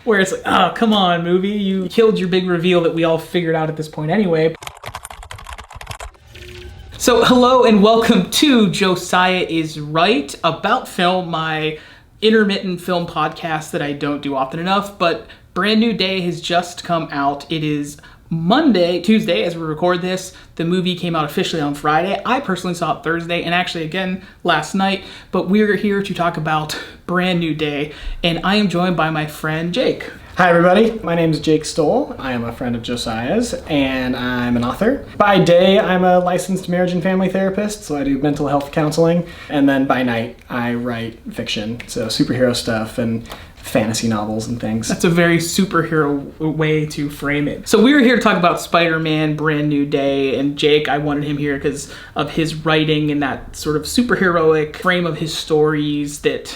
Where it's like, oh, come on, movie. You killed your big reveal that we all figured out at this point anyway. So, hello and welcome to Josiah is Right About Film, my intermittent film podcast that I don't do often enough, but Brandnewday has just come out. It is Tuesday, as we record this. The movie came out officially on Friday. I personally saw it Thursday and actually again last night, but we're here to talk about Brandnewday, and I am joined by my friend Jake. Hi everybody, my name is Jake Stowell. I am a friend of Josiah's and I'm an author. By day, I'm a licensed marriage and family therapist, so I do mental health counseling. And then by night, I write fiction, so superhero stuff and fantasy novels and things. That's a very superhero way to frame it. So we were here to talk about Spider-Man Brandnewday, and Jake, I wanted him here because of his writing and that sort of superheroic frame of his stories that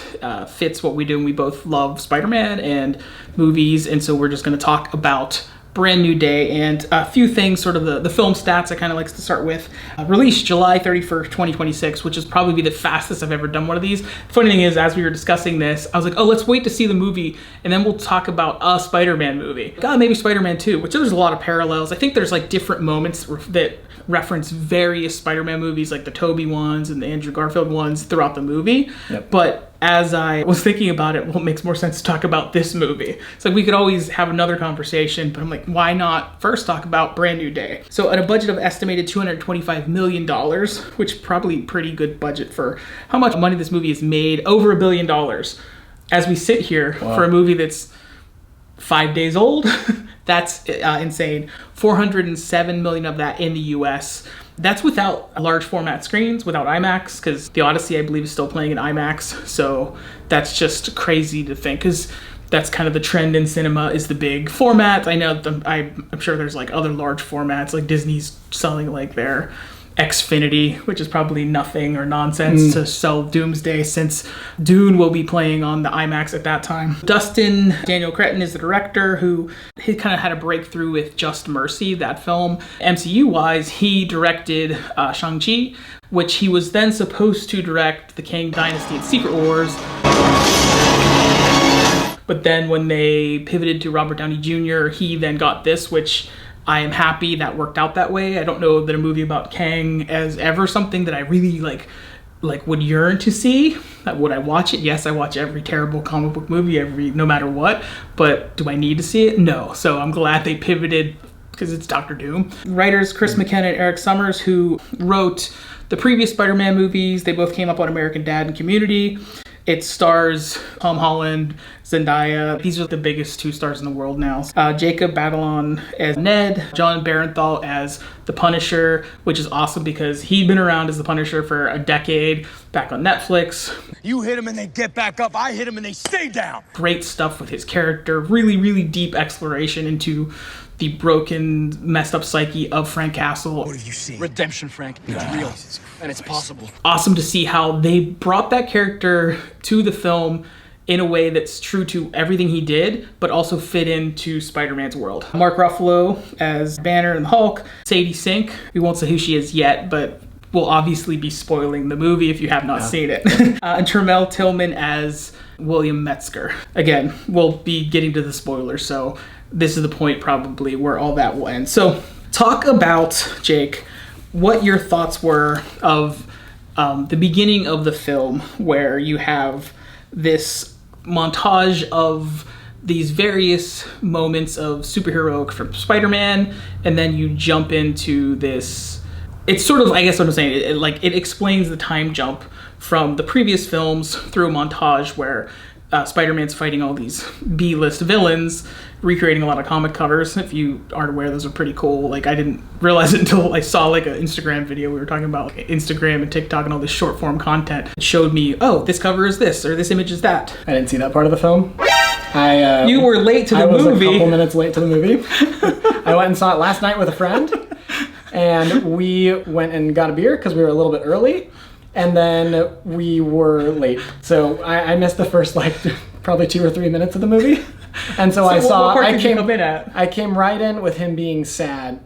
fits what we do, and we both love Spider-Man and movies, and so we're just going to talk about Brandnewday and a few things, sort of the film stats I kind of like to start with. Released July 31st, 2026, which is probably the fastest I've ever done one of these. The funny thing is, as we were discussing this, I was like, oh, let's wait to see the movie and then we'll talk about a Spider-Man movie. God, maybe Spider-Man 2, which there's a lot of parallels. I think there's like different moments that reference various Spider-Man movies, like the Tobey ones and the Andrew Garfield ones throughout the movie. Yep. But as I was thinking about it, well, it makes more sense to talk about this movie. So we could always have another conversation, but I'm like, why not first talk about Brandnewday? So at a budget of estimated $225 million, which probably pretty good budget for how much money this movie has made, over $1 billion. As we sit here for a movie that's 5 days old, that's insane. 407 million of that in the US. That's without large format screens, without IMAX, because The Odyssey, I believe, is still playing in IMAX. So that's just crazy to think, because that's kind of the trend in cinema, is the big format. I know, I'm sure there's like other large formats, like Disney's selling like their Xfinity, which is probably nothing or nonsense to sell Doomsday, since Dune will be playing on the IMAX at that time. Dustin Daniel Cretton is the director, who he kind of had a breakthrough with Just Mercy, that film. MCU-wise, he directed Shang-Chi, which he was then supposed to direct The Kang Dynasty and Secret Wars. But then when they pivoted to Robert Downey Jr., he then got this, which I am happy that worked out that way. I don't know that a movie about Kang is ever something that I really like would yearn to see. Would I watch it? Yes, I watch every terrible comic book movie, no matter what. But do I need to see it? No. So I'm glad they pivoted, because it's Doctor Doom. Writers Chris McKenna and Eric Summers, who wrote the previous Spider-Man movies, they both came up on American Dad and Community. It stars Tom Holland, Zendaya. These are the biggest two stars in the world now. Jacob Batalon as Ned, John Barenthal as the Punisher, which is awesome because he'd been around as the Punisher for a decade, back on Netflix. You hit them and they get back up. I hit them and they stay down. Great stuff with his character. Really, really deep exploration into the broken, messed up psyche of Frank Castle. What have you seen? Redemption, Frank. It's real. And it's possible. Awesome to see how they brought that character to the film in a way that's true to everything he did, but also fit into Spider-Man's world. Mark Ruffalo as Banner and the Hulk. Sadie Sink, we won't say who she is yet, but we'll obviously be spoiling the movie if you have not seen it. And Tremel Tillman as William Metzger. Again, we'll be getting to the spoilers, so this is the point probably where all that will end. So talk about, Jake, what your thoughts were of the beginning of the film, where you have this montage of these various moments of superheroic from Spider-Man, and then you jump into this. It's sort of, I guess what I'm saying, it explains the time jump from the previous films through a montage where Spider-Man's fighting all these B-list villains, recreating a lot of comic covers. If you aren't aware, those are pretty cool. Like, I didn't realize it until I saw like an Instagram video. We were talking about like, Instagram and TikTok and all this short form content. It showed me, oh, this cover is this, or this image is that. I didn't see that part of the film. You were late to the movie. I was a couple minutes late to the movie. I went and saw it last night with a friend, and we went and got a beer because we were a little bit early. And then we were late. So I missed the first, probably 2 or 3 minutes of the movie. And so I saw, what part did you come in at? I came right in with him being sad,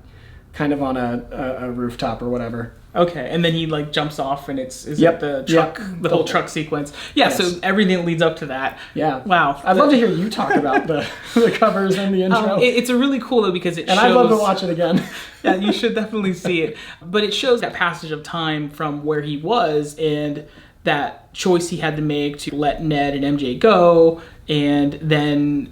kind of on a rooftop or whatever. Okay, and then he like jumps off, and it's Yep. the truck, Yep. the whole truck sequence. Yeah, Yes. so everything leads up to that. Yeah. Wow. I'd love to hear you talk about the covers and the intro. It's a really cool though because it shows. And I'd love to watch it again. Yeah, you should definitely see it. But it shows that passage of time from where he was and that choice he had to make to let Ned and MJ go, and then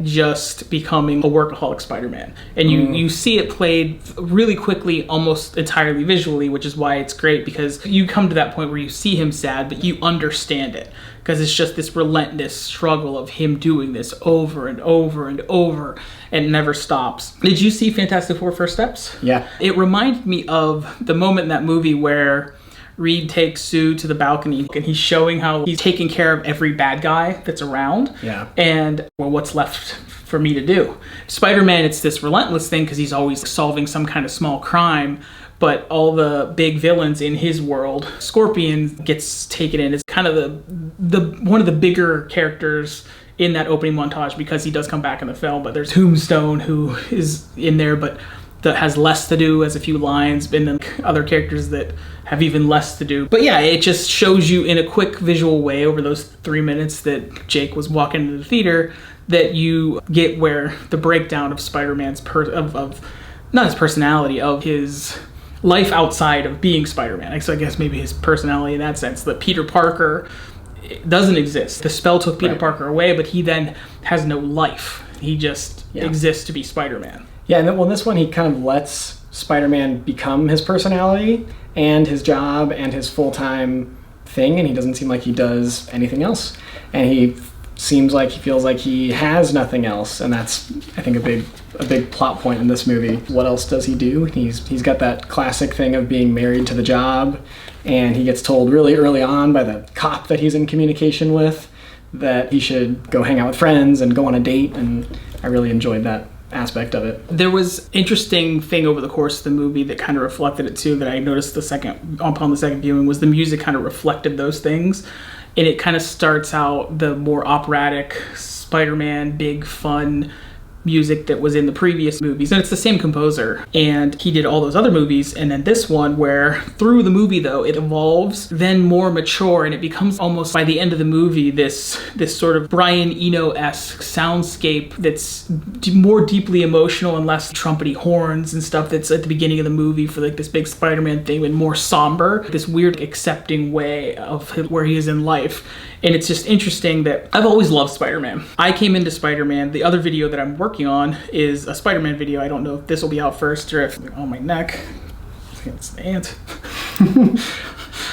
just becoming a workaholic Spider-Man. And you see it played really quickly, almost entirely visually, which is why it's great, because you come to that point where you see him sad, but you understand it. Because it's just this relentless struggle of him doing this over and over and over, and it never stops. Did you see Fantastic Four First Steps? Yeah. It reminded me of the moment in that movie where Reed takes Sue to the balcony and he's showing how he's taking care of every bad guy that's around. Yeah. And, well, what's left for me to do? Spider-Man, it's this relentless thing because he's always solving some kind of small crime, but all the big villains in his world, Scorpion gets taken in as kind of the one of the bigger characters in that opening montage because he does come back in the film, but there's Tombstone who is in there, but that has less to do, has a few lines, and then other characters that have even less to do. But yeah, it just shows you in a quick visual way over those 3 minutes that Jake was walking into the theater that you get where the breakdown of Spider-Man's of not his personality, of his life outside of being Spider-Man. So I guess maybe his personality in that sense, that Peter Parker doesn't exist. The spell took Peter Parker away, but he then has no life. He just exists to be Spider-Man. Yeah, and then, well, in this one, he kind of lets Spider-Man become his personality and his job and his full-time thing, and he doesn't seem like he does anything else. And he seems like he feels like he has nothing else, and that's, I think, a big plot point in this movie. What else does he do? He's got that classic thing of being married to the job, and he gets told really early on by the cop that he's in communication with that he should go hang out with friends and go on a date, and I really enjoyed that aspect of it. There was interesting thing over the course of the movie that kind of reflected it too, that I noticed upon the second viewing, was the music kind of reflected those things. And it kind of starts out the more operatic Spider-Man, big fun music that was in the previous movies, and it's the same composer, and he did all those other movies. And then this one, where through the movie though it evolves, then more mature, and it becomes almost by the end of the movie this sort of Brian Eno-esque soundscape that's more deeply emotional and less trumpety horns and stuff that's at the beginning of the movie for like this big Spider-Man thing, and more somber, this weird accepting way of where he is in life. And it's just interesting that I've always loved Spider-Man. I came into Spider-Man. The other video that I'm working on is a Spider-Man video. I don't know if this will be out first or if on my neck. It's the ant.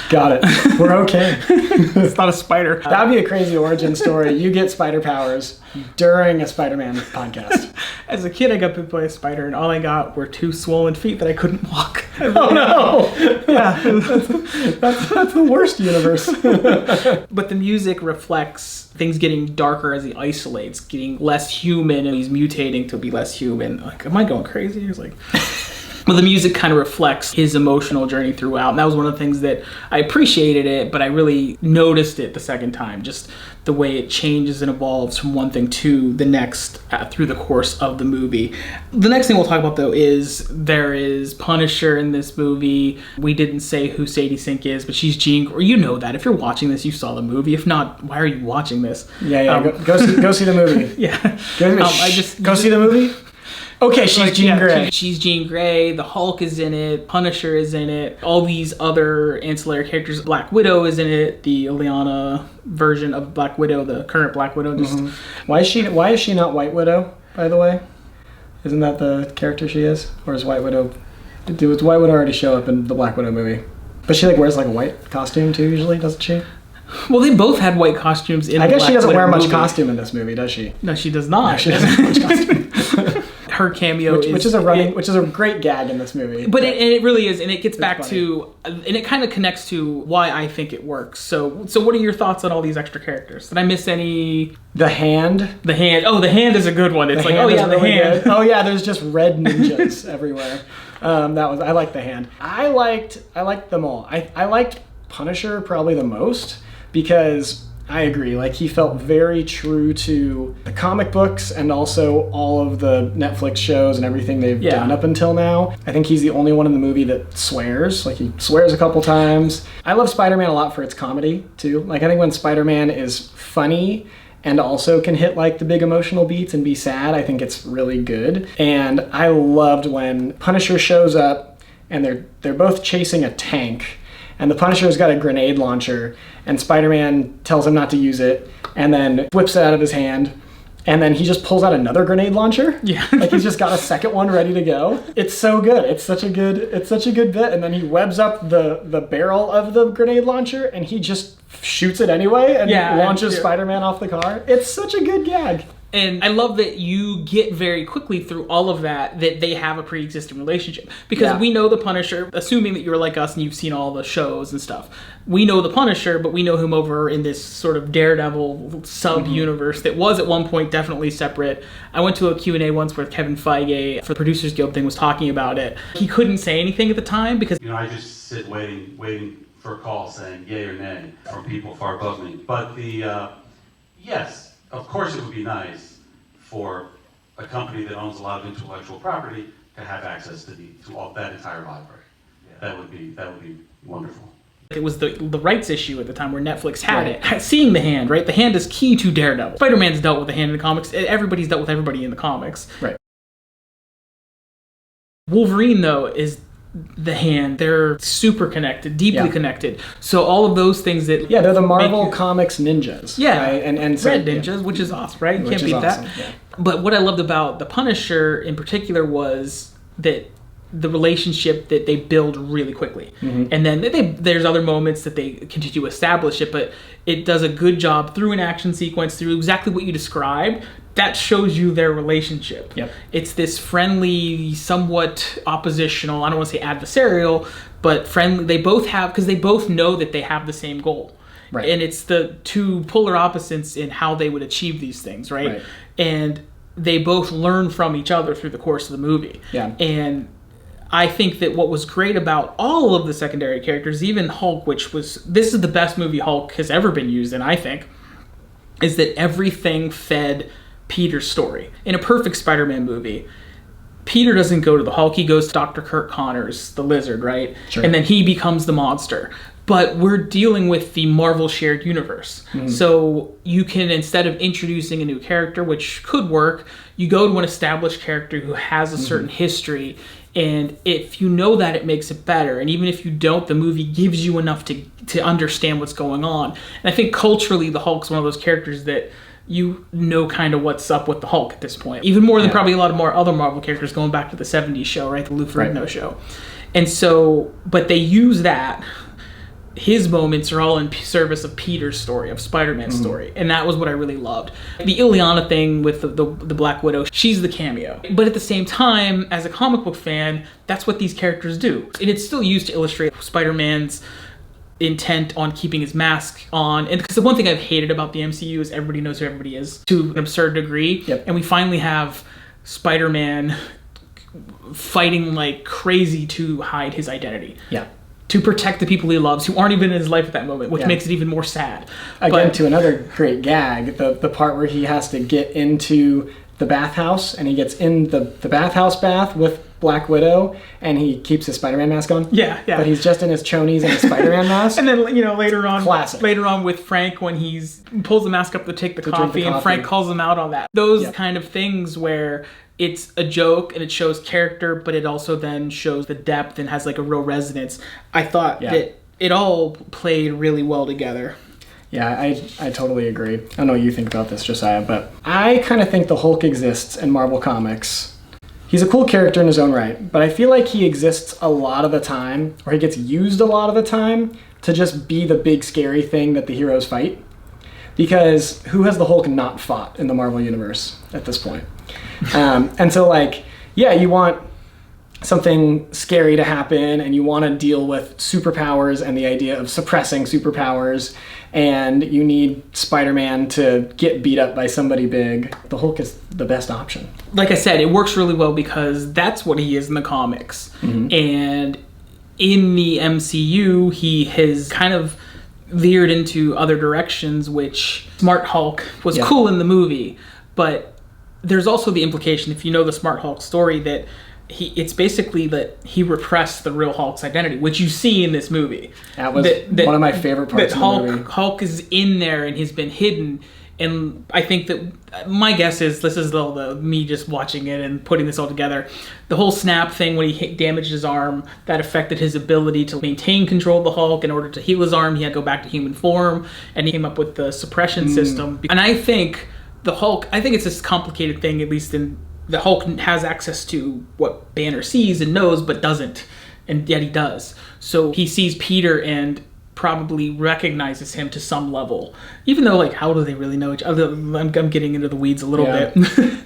Got it. We're okay. It's not a spider. That would be a crazy origin story. You get spider powers during a Spider-Man podcast. As a kid, I got bit by a spider, and all I got were 2 swollen feet that I couldn't walk. Oh no! Yeah, that's the worst universe. But the music reflects things getting darker as he isolates, getting less human, and he's mutating to be less human. Like, am I going crazy? It's like... But the music kind of reflects his emotional journey throughout. And that was one of the things that I appreciated it, but I really noticed it the second time. Just the way it changes and evolves from one thing to the next through the course of the movie. The next thing we'll talk about, though, is there is Punisher in this movie. We didn't say who Sadie Sink is, but she's Jean. Or you know that. If you're watching this, you saw the movie. If not, why are you watching this? Yeah. Go see the movie. Yeah. Go see the movie? Okay, she's Jean Grey. She's Jean Grey. The Hulk is in it. Punisher is in it. All these other ancillary characters. Black Widow is in it. The Ileana version of Black Widow, the current Black Widow. Why is she not White Widow, by the way? Isn't that the character she is? Or is White Widow... Does White Widow already show up in the Black Widow movie? But she wears a white costume too, usually, doesn't she? Well, they both had white costumes in the Black Widow movie. I guess she doesn't wear much costume in this movie, does she? No, she does not. No, she doesn't wear much costume. Her cameo which is a great gag in this movie. But it really is, and it gets back to, and it kind of connects to why I think it works. So what are your thoughts on all these extra characters? Did I miss any? The Hand. Oh, the Hand is a good one. It's the Hand. Oh yeah, there's just red ninjas everywhere. I like the Hand. I liked them all. I liked Punisher probably the most because I agree. Like, he felt very true to the comic books and also all of the Netflix shows and everything they've done up until now. I think he's the only one in the movie that swears. Like, he swears a couple times. I love Spider-Man a lot for its comedy, too. Like, I think when Spider-Man is funny and also can hit, like, the big emotional beats and be sad, I think it's really good. And I loved when Punisher shows up and they're both chasing a tank. And the Punisher's got a grenade launcher, and Spider-Man tells him not to use it, and then whips it out of his hand, and then he just pulls out another grenade launcher. Yeah. Like, he's just got a second one ready to go. It's so good. It's such a good bit. And then he webs up the barrel of the grenade launcher, and he just shoots it anyway and launches Spider-Man off the car. It's such a good gag. And I love that you get very quickly through all of that they have a pre-existing relationship. Because we know the Punisher, assuming that you're like us and you've seen all the shows and stuff. We know the Punisher, but we know him over in this sort of Daredevil sub-universe that was at one point definitely separate. I went to a Q&A once where Kevin Feige, for the Producers Guild thing, was talking about it. He couldn't say anything at the time because... I just sit waiting for a call saying yay or nay from people far above me. But yes, of course it would be nice for a company that owns a lot of intellectual property to have access to all that entire library. That would be wonderful. It was the rights issue at the time where Netflix had it. Seeing the hand, right? The hand is key to Daredevil. Spider-Man's dealt with the hand in the comics. Everybody's dealt with everybody in the comics. Right. Wolverine, though, is the hand. They're super connected, deeply connected. So all of those things that... Yeah, they're the Marvel Comics ninjas. Yeah, right? And so, Red ninjas, which is awesome, right? You can't beat that. Yeah. But what I loved about the Punisher in particular was that the relationship that they build really quickly. And then there's other moments that they continue to establish it, but it does a good job through an action sequence, through exactly what you described. That shows you their relationship. Yep. It's this friendly, somewhat oppositional, I don't want to say adversarial, but friendly. They both have, because they both know that they have the same goal. Right. And it's the two polar opposites in how they would achieve these things, right? And they both learn from each other through the course of the movie. Yeah. And I think that what was great about all of the secondary characters, even Hulk, this is the best movie Hulk has ever been used in, I think, is that everything fed Peter's story. In a perfect Spider-Man movie, Peter doesn't go to the Hulk, he goes to Dr. Kurt Connors, the lizard, right? Sure. And then he becomes the monster. But we're dealing with the Marvel shared universe. So you can, instead of introducing a new character, which could work, you go to an established character who has a certain history. And if you know that, it makes it better. And even if you don't, the movie gives you enough to understand what's going on. And I think culturally, the Hulk's one of those characters that you know kind of what's up with the Hulk at this point. Even more than probably a lot of more other Marvel characters going back to the 70s show, right? The Lou Ferrigno show. And so, but they use that. His moments are all in service of Peter's story, of Spider-Man's story. And that was what I really loved. The Ileana thing with the Black Widow, she's the cameo. But at the same time, as a comic book fan, that's what these characters do. And it's still used to illustrate Spider-Man's intent on keeping his mask on. And because the one thing I've hated about the MCU is everybody knows who everybody is to an absurd degree. And we finally have Spider-Man fighting like crazy to hide his identity. To protect the people he loves who aren't even in his life at that moment, which makes it even more sad. Again, to another great gag, the part where he has to get into the bathhouse, and he gets in the bathhouse bath with Black Widow, and he keeps his Spider-Man mask on. But he's just in his chonies and his Spider-Man mask. And then, later on, classic. Later on with Frank, when he pulls the mask up to take the coffee, and Frank calls him out on that. Those kind of things where it's a joke and it shows character, but it also then shows the depth and has like a real resonance. I thought that it all played really well together. Yeah, I totally agree. I don't know what you think about this, Josiah, but I kind of think the Hulk exists in Marvel Comics. He's a cool character in his own right, but I feel like he exists a lot of the time, or he gets used a lot of the time, to just be the big scary thing that the heroes fight. Because who has the Hulk not fought in the Marvel Universe at this point? And so, you want something scary to happen, and you want to deal with superpowers and the idea of suppressing superpowers, and you need Spider-Man to get beat up by somebody big. The Hulk is the best option. Like I said, it works really well because that's what he is in the comics. And in the MCU, he has kind of veered into other directions, which Smart Hulk was Yeah. cool in the movie, but there's also the implication, if you know the Smart Hulk story, that it's basically that he repressed the real Hulk's identity, which you see in this movie. That was one of my favorite parts of the movie. Hulk is in there and has been hidden. And I think that my guess is, this is the me just watching it and putting this all together. The whole snap thing when he damaged his arm, that affected his ability to maintain control of the Hulk. In order to heal his arm, he had to go back to human form, and he came up with the suppression system. And I think the Hulk, I think it's this complicated thing, at least in the Hulk has access to what Banner sees and knows, but doesn't, and yet he does. So he sees Peter and probably recognizes him to some level, even though, like, how do they really know each other? I'm getting into the weeds a little bit.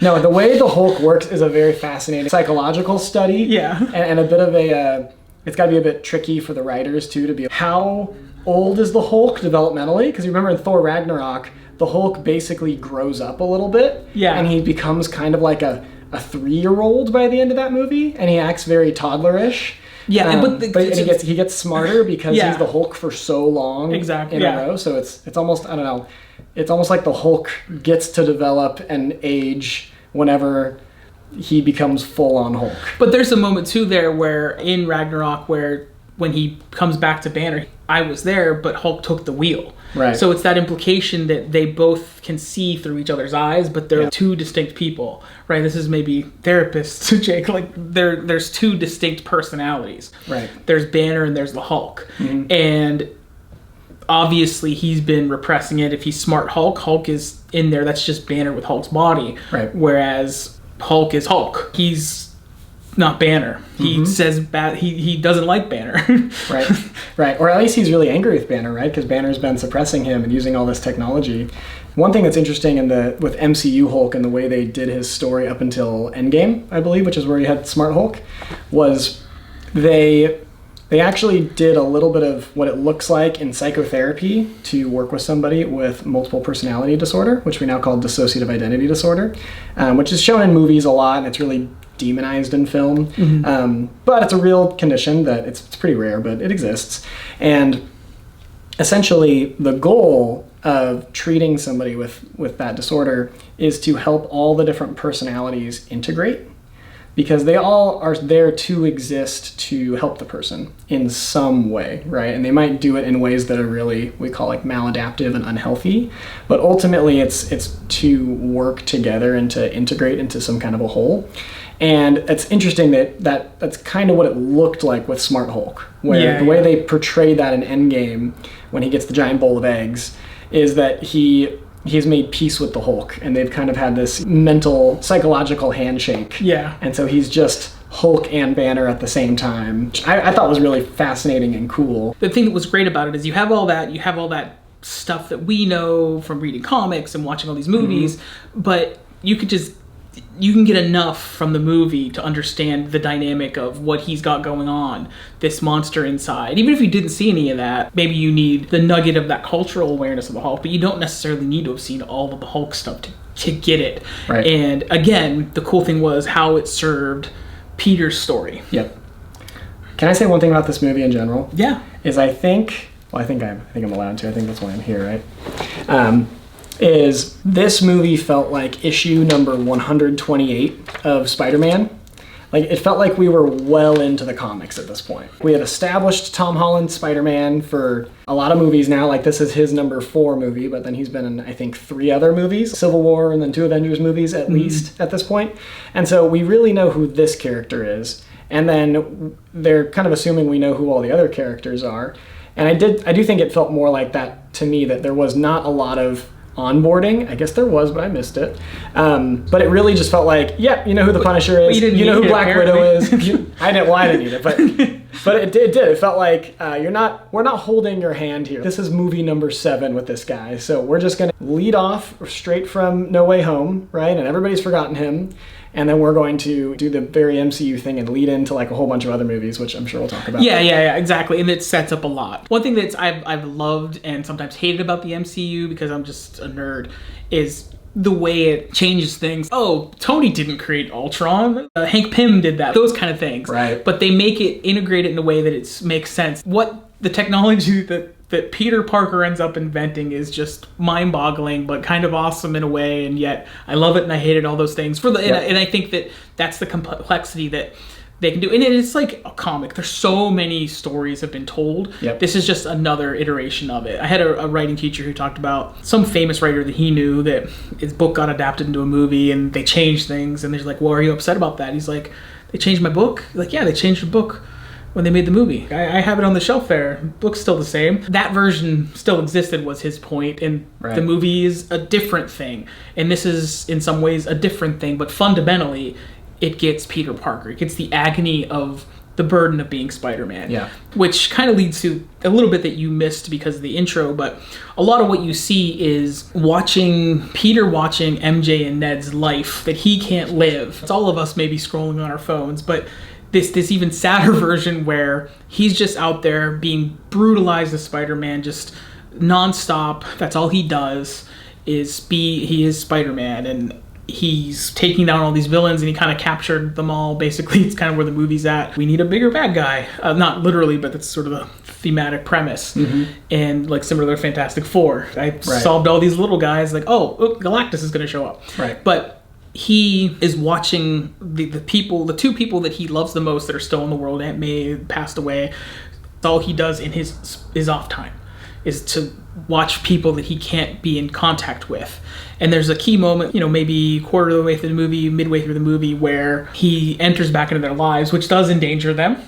No, the way the Hulk works is a very fascinating psychological study. Yeah. And a bit of it's got to be a bit tricky for the writers too, to be, how old is the Hulk developmentally? Because you remember in Thor Ragnarok, the Hulk basically grows up a little bit. Yeah. And he becomes kind of like a 3-year-old by the end of that movie, and he acts very toddlerish. Yeah, but he gets smarter because he's the Hulk for so long in a row. So it's almost, I don't know, it's almost like the Hulk gets to develop and age whenever he becomes full on Hulk. But there's a moment too there where in Ragnarok where when he comes back to Banner, I was there, but Hulk took the wheel. Right. So it's that implication that they both can see through each other's eyes, but they're two distinct people, right? This is maybe therapists, Jake. Like there's two distinct personalities. Right. There's Banner and there's the Hulk, and obviously he's been repressing it. If he's Smart Hulk, Hulk is in there. That's just Banner with Hulk's body. Right. Whereas Hulk is Hulk. He's not Banner. He says he doesn't like Banner. Right. Or at least he's really angry with Banner, right? Because Banner's been suppressing him and using all this technology. One thing that's interesting with MCU Hulk and the way they did his story up until Endgame, I believe, which is where you had Smart Hulk, was they actually did a little bit of what it looks like in psychotherapy to work with somebody with multiple personality disorder, which we now call dissociative identity disorder, which is shown in movies a lot, and it's really demonized in film. But it's a real condition that it's pretty rare, but it exists. And essentially the goal of treating somebody with that disorder is to help all the different personalities integrate, because they all are there to exist to help the person in some way, right? And they might do it in ways that are really, we call like maladaptive and unhealthy, but ultimately it's to work together and to integrate into some kind of a whole. And it's interesting that's kind of what it looked like with Smart Hulk, where the way they portrayed that in Endgame, when he gets the giant bowl of eggs, is that he's made peace with the Hulk, and they've kind of had this mental, psychological handshake. Yeah. And so he's just Hulk and Banner at the same time, which I thought was really fascinating and cool. The thing that was great about it is you have all that stuff that we know from reading comics and watching all these movies, but you can get enough from the movie to understand the dynamic of what he's got going on, this monster inside. Even if you didn't see any of that, maybe you need the nugget of that cultural awareness of the Hulk, but you don't necessarily need to have seen all of the Hulk stuff to get it. Right. And again, the cool thing was how it served Peter's story. Yep. Can I say one thing about this movie in general? Yeah. Is I think I'm allowed to. I think that's why I'm here, right? Is this movie felt like issue number 128 of Spider-Man. Like, it felt like we were well into the comics at this point. We had established Tom Holland's Spider-Man for a lot of movies now. Like, this is his number 4 movie, but then he's been in, I think, 3 other movies. Civil War and then 2 Avengers movies at least at this point. And so we really know who this character is. And then they're kind of assuming we know who all the other characters are. And I do think it felt more like that to me, that there was not a lot of onboarding. I guess there was, but I missed it. But it really just felt like, you know who the Punisher is. You know who Black Widow is. I didn't need it, but it did. It felt like we're not holding your hand here. This is movie number 7 with this guy, so we're just gonna lead off straight from No Way Home, right? And everybody's forgotten him. And then we're going to do the very MCU thing and lead into like a whole bunch of other movies, which I'm sure we'll talk about. Yeah, exactly. And it sets up a lot. One thing that I've loved and sometimes hated about the MCU, because I'm just a nerd, is the way it changes things. Oh, Tony didn't create Ultron. Hank Pym did that. Those kind of things. Right. But they make it integrate it in a way that it makes sense. What the technology that that Peter Parker ends up inventing is just mind-boggling, but kind of awesome in a way, and yet I love it and I hate it, all those things. And I think that that's the complexity that they can do. And it's like a comic. There's so many stories have been told. Yep. This is just another iteration of it. I had a writing teacher who talked about some famous writer that he knew that his book got adapted into a movie and they changed things. And they're like, well, are you upset about that? He's like, they changed my book? Like, yeah, they changed the book when they made the movie. I have it on the shelf there. The book's still the same. That version still existed was his point, and Right. the movie is a different thing. And this is, in some ways, a different thing, but fundamentally, it gets Peter Parker. It gets the agony of the burden of being Spider-Man. Yeah. Which kind of leads to a little bit that you missed because of the intro, but a lot of what you see is Peter watching MJ and Ned's life that he can't live. It's all of us maybe scrolling on our phones, but this even sadder version where he's just out there being brutalized as Spider-Man, just nonstop. That's all he does he is Spider-Man, and he's taking down all these villains, and he kind of captured them all. Basically, it's kind of where the movie's at. We need a bigger bad guy. Not literally, but that's sort of the thematic premise. And like similar to Fantastic Four, I solved all these little guys. Like, oh, Galactus is going to show up. Right. But he is watching the two people that he loves the most that are still in the world. Aunt May passed away. All he does in his off time is to watch people that he can't be in contact with. And there's a key moment, maybe quarter of the way through the movie, midway through the movie, where he enters back into their lives, which does endanger them.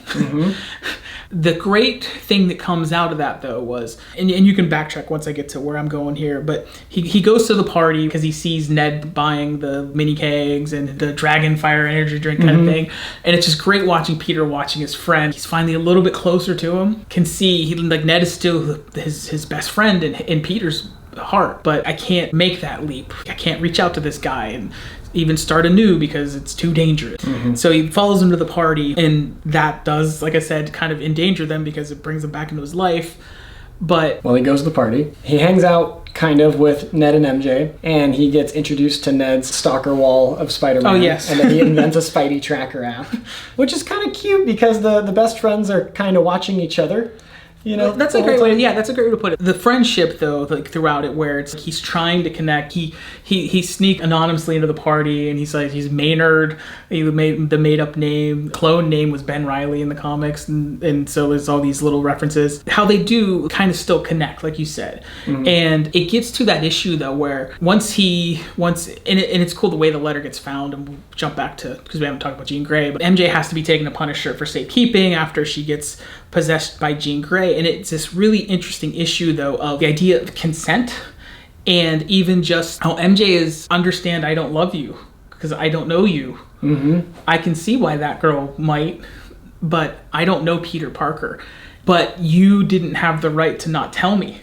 The great thing that comes out of that, though, was, and you can backtrack once I get to where I'm going here, but he goes to the party because he sees Ned buying the mini kegs and the Dragon Fire energy drink kind of thing. And it's just great watching Peter watching his friend. He's finally a little bit closer to him. Can see, Ned is still his best friend in Peter's heart, but I can't make that leap. I can't reach out to this guy and even start anew because it's too dangerous. So he follows him to the party, and that does, like I said, kind of endanger them because it brings him back into his life. But Well, he goes to the party. He hangs out kind of with Ned and MJ, and he gets introduced to Ned's stalker wall of Spider-Man. Oh, yes. And then he invents a Spidey tracker app, which is kind of cute because the best friends are kind of watching each other. That's a great way. Yeah, that's a great way to put it. The friendship, though, like throughout it, where it's he's trying to connect. He sneak anonymously into the party, and he's Maynard. He made the made up name. Clone name was Ben Reilly in the comics, and so there's all these little references. How they do kind of still connect, like you said, and it gets to that issue though, where once it's cool the way the letter gets found, and we'll jump back to because we haven't talked about Jean Grey, but MJ has to be taken to Punisher for safekeeping after she gets possessed by Jean Grey. And it's this really interesting issue, though, of the idea of consent and even just how MJ is understand I don't love you because I don't know you. I can see why that girl might, but I don't know Peter Parker. But you didn't have the right to not tell me.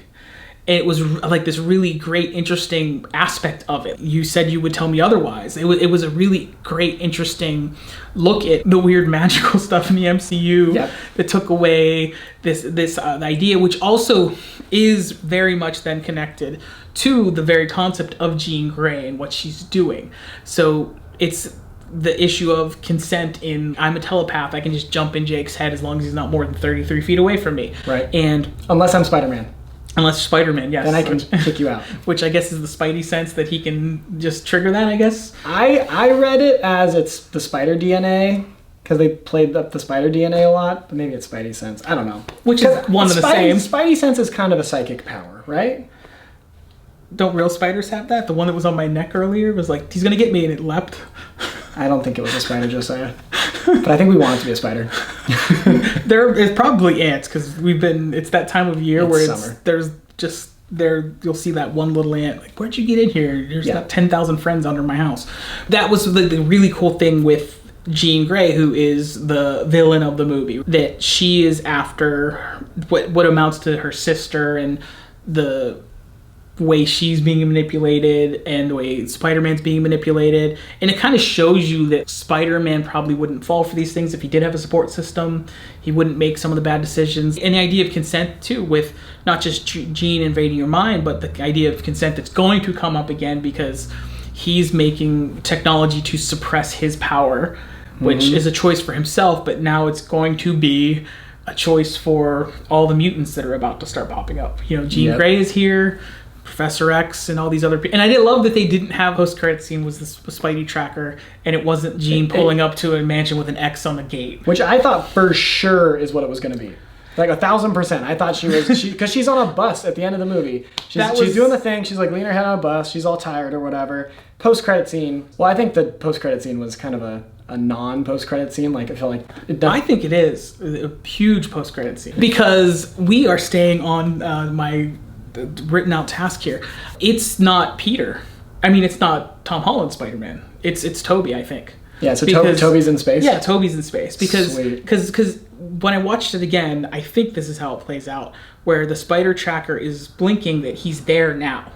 It was like this really great, interesting aspect of it. You said you would tell me otherwise. It was a really great, interesting look at the weird magical stuff in the MCU that took away this idea, which also is very much then connected to the very concept of Jean Grey and what she's doing. So it's the issue of consent in I'm a telepath. I can just jump in Jake's head as long as he's not more than 33 feet away from me. Right. And unless I'm Spider-Man. Unless Spider-Man, yes. Then I can kick you out. Which I guess is the Spidey sense that he can just trigger that, I guess. I read it as it's the spider DNA, because they played up the spider DNA a lot, but maybe it's Spidey sense. I don't know. Which is one of the same. Spidey sense is kind of a psychic power, right? Don't real spiders have that? The one that was on my neck earlier was like, he's going to get me, and it leapt. I don't think it was a spider, Josiah. But I think we want it to be a spider. It's probably ants, because it's that time of year where summer. You'll see that one little ant, like, where'd you get in here? There's not 10,000 friends under my house. That was the really cool thing with Jean Grey, who is the villain of the movie, that she is after what amounts to her sister, and the way she's being manipulated and the way Spider-Man's being manipulated. And it kind of shows you that Spider-Man probably wouldn't fall for these things if he did have a support system. He wouldn't make some of the bad decisions. And the idea of consent too, with not just Jean invading your mind, but the idea of consent that's going to come up again because he's making technology to suppress his power, which is a choice for himself, but now it's going to be a choice for all the mutants that are about to start popping up. You know, Jean Yep. Grey is here, Professor X, and all these other people. And I did love that they didn't have post-credit scene was this Spidey tracker, and it wasn't Jean pulling up to a mansion with an X on the gate. Which I thought for sure is what it was going to be. Like 1,000%. I thought she was, because she's on a bus at the end of the movie. She's doing the thing. She's like leaning her head on a bus. She's all tired or whatever. Post-credit scene. Well, I think the post-credit scene was kind of a non-post-credit scene. Like, I feel like I think it is a huge post-credit scene because we are staying on my written out task here. It's not Peter. I mean, it's not Tom Holland Spider-Man. It's Tobey, I think. Yeah, so Because- Tobey's in space? Yeah, Tobey's in space because Sweet. when I watched it again, I think this is how it plays out, where the spider tracker is blinking that he's there now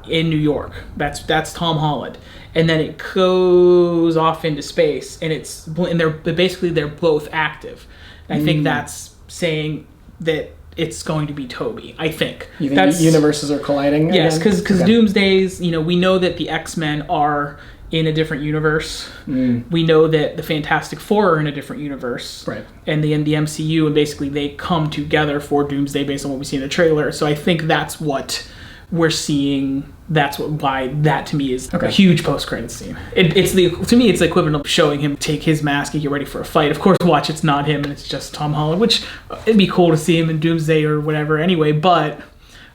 in New York. That's Tom Holland, and then it goes off into space, and they're both active. And I think that's saying that it's going to be Tobey. I think You think universes are colliding? yes, again? because Okay. Doomsday's. You know, we know that the X-Men are in a different universe. We know that the Fantastic Four are in a different universe. Right. And in the MCU, and basically they come together for Doomsday based on what we see in the trailer. So I think that's what we're seeing. That's why that to me is a huge post-credit scene. To me, it's the equivalent of showing him take his mask and get ready for a fight. Of course, watch it's not him and it's just Tom Holland, which it'd be cool to see him in Doomsday or whatever anyway. But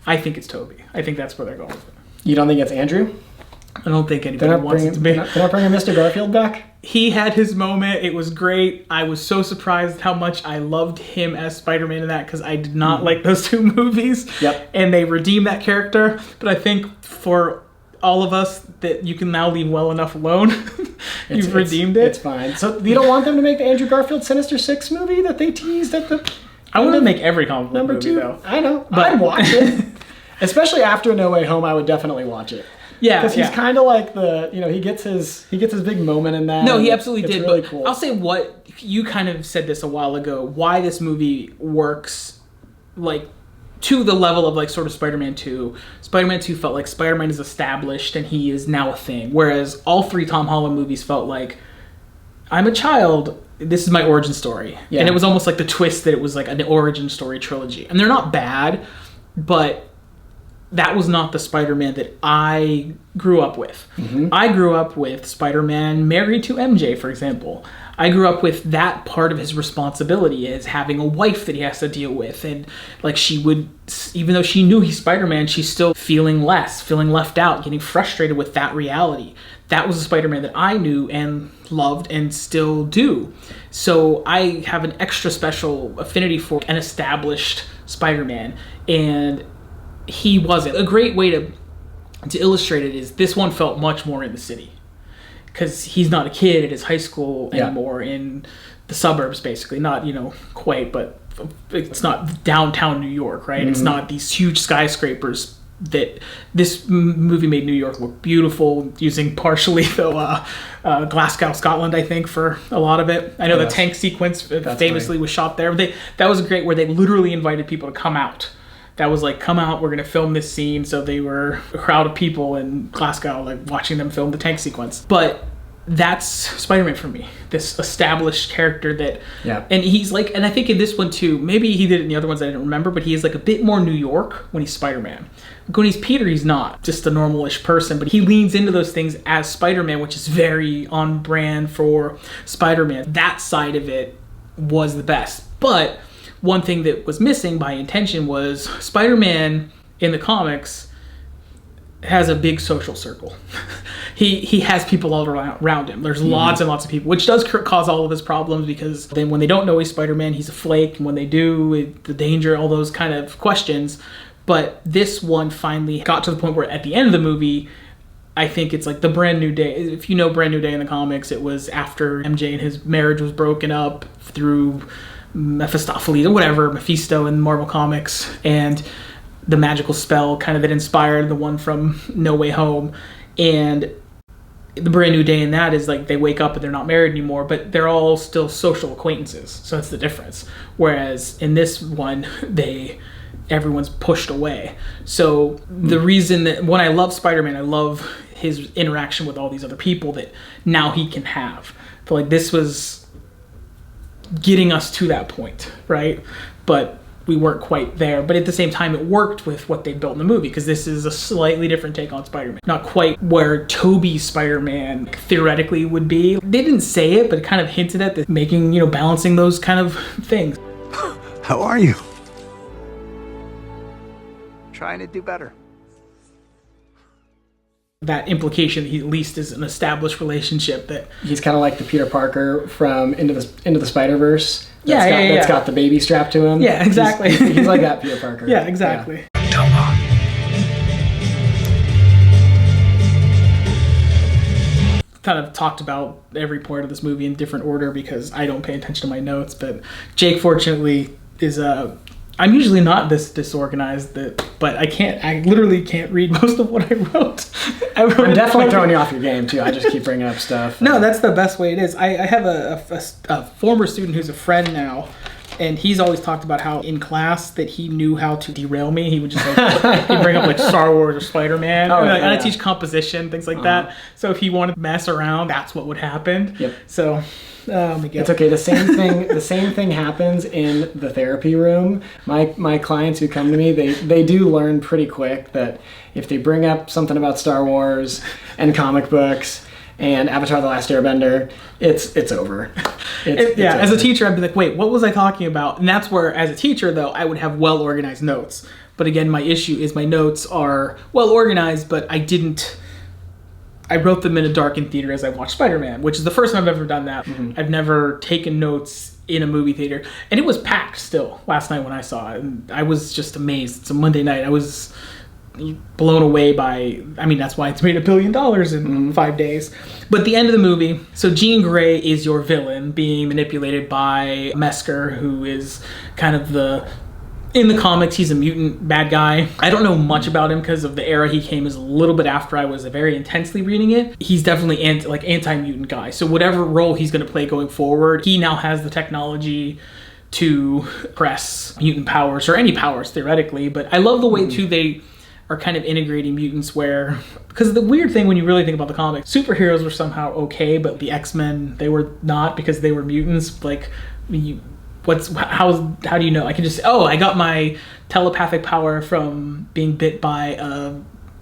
I think it's Tobey. I think that's where they're going with it. You don't think it's Andrew? I don't think They're anybody not wants it to be. they're not bringing Mr. Garfield back? He had his moment. It was great. I was so surprised how much I loved him as Spider-Man in that because I did not like those two movies. Yep. And they redeemed that character. But I think for all of us that you can now leave well enough alone, you've redeemed it. It's fine. So you don't want them to make the Andrew Garfield Sinister Six movie that they teased at the I want to make every comic book number movie, two? though. I know. But- I'd watch it. Especially after No Way Home, I would definitely watch it. Yeah, Because he's kind of like he gets his big moment in that. No, he and absolutely it's did. really But cool. I'll say what you kind of said this a while ago. Why this movie works, like to the level of like sort of Spider-Man 2. Spider-Man 2 felt like Spider-Man is established and he is now a thing. Whereas all three Tom Holland movies felt like I'm a child. This is my origin story, Yeah. and it was almost like the twist that it was like an origin story trilogy. And they're not bad, but that was not the Spider-Man that I grew up with. I grew up with Spider-Man married to MJ, for example. I grew up with that part of his responsibility as having a wife that he has to deal with. And like she would, even though she knew he's Spider-Man, she's still feeling left out, getting frustrated with that reality. That was the Spider-Man that I knew and loved and still do. So I have an extra special affinity for an established Spider-Man. And he wasn't. A great way to illustrate it is this one felt much more in the city because he's not a kid at his high school anymore in the suburbs, basically. Not, quite, but it's not downtown New York, right? It's not these huge skyscrapers that this movie made New York look beautiful, using partially though Glasgow, Scotland, I think, for a lot of it. I know the tank sequence famously was shot there. That was great, where they literally invited people to come out. That was like, come out, we're going to film this scene. So they were a crowd of people in Glasgow, like watching them film the tank sequence. But that's Spider-Man for me. This established character that, and he's like, and I think in this one too, maybe he did it in the other ones I didn't remember, but he is like a bit more New York when he's Spider-Man. When he's Peter, he's not just a normal-ish person, but he leans into those things as Spider-Man, which is very on brand for Spider-Man. That side of it was the best. But one thing that was missing by intention was Spider-Man in the comics has a big social circle. He has people all around him. There's lots and lots of people, which does cause all of his problems, because then when they don't know he's Spider-Man, he's a flake. And when they do, the danger, all those kind of questions. But this one finally got to the point where at the end of the movie, I think it's like the Brandnewday. If you know Brandnewday in the comics, it was after MJ and his marriage was broken up through Mephistopheles or whatever, Mephisto in Marvel Comics, and the magical spell kind of that inspired the one from No Way Home. And the Brandnewday in that is like they wake up and they're not married anymore, but they're all still social acquaintances. So that's the difference. Whereas in this one, everyone's pushed away. So the reason that when I love Spider-Man, I love his interaction with all these other people that now he can have. I feel like this was getting us to that point, right? But we weren't quite there. But at the same time, it worked with what they built in the movie, because this is a slightly different take on Spider-Man. Not quite where Tobey's Spider-Man theoretically would be. They didn't say it, but it kind of hinted at the making, balancing those kind of things. How are you? Trying to do better. That implication, he at least is an established relationship that He's kind of like the Peter Parker from Into the Spider-Verse. That's got the baby strapped to him. Yeah, exactly. He's like that Peter Parker. Yeah, exactly. Yeah. Kind of talked about every part of this movie in different order because I don't pay attention to my notes, but Jake fortunately is I'm usually not this disorganized, but I literally can't read most of what I wrote. I'm definitely throwing you off your game too. I just keep bringing up stuff. No, that's the best way it is. I have a former student who's a friend now, and he's always talked about how in class that he knew how to derail me. He would just he'd bring up like Star Wars or Spider-Man. I teach composition, things like that. So if he wanted to mess around, that's what would happen. Yep. So it's okay. The same thing happens in the therapy room. My clients who come to me, they do learn pretty quick that if they bring up something about Star Wars and comic books and Avatar: The Last Airbender, it's over. It's over. As a teacher, I'd be like, wait, what was I talking about? And that's where, as a teacher, though, I would have well-organized notes. But again, my issue is my notes are well-organized, but I wrote them in a darkened theater as I watched Spider-Man, which is the first time I've ever done that. Mm-hmm. I've never taken notes in a movie theater. And it was packed still last night when I saw it. And I was just amazed. It's a Monday night. I was blown away that's why it's made $1 billion in 5 days. But the end of the movie, so Jean Grey is your villain being manipulated by Mesker, who is kind of in the comics, he's a mutant bad guy. I don't know much about him because of the era he came is a little bit after I was very intensely reading it. He's definitely anti-mutant guy. So whatever role he's going to play going forward, he now has the technology to press mutant powers, or any powers theoretically. But I love the way too they are kind of integrating mutants because the weird thing when you really think about the comics, superheroes were somehow okay, but the X-Men, they were not because they were mutants. Like, how do you know? I can just I got my telepathic power from being bit by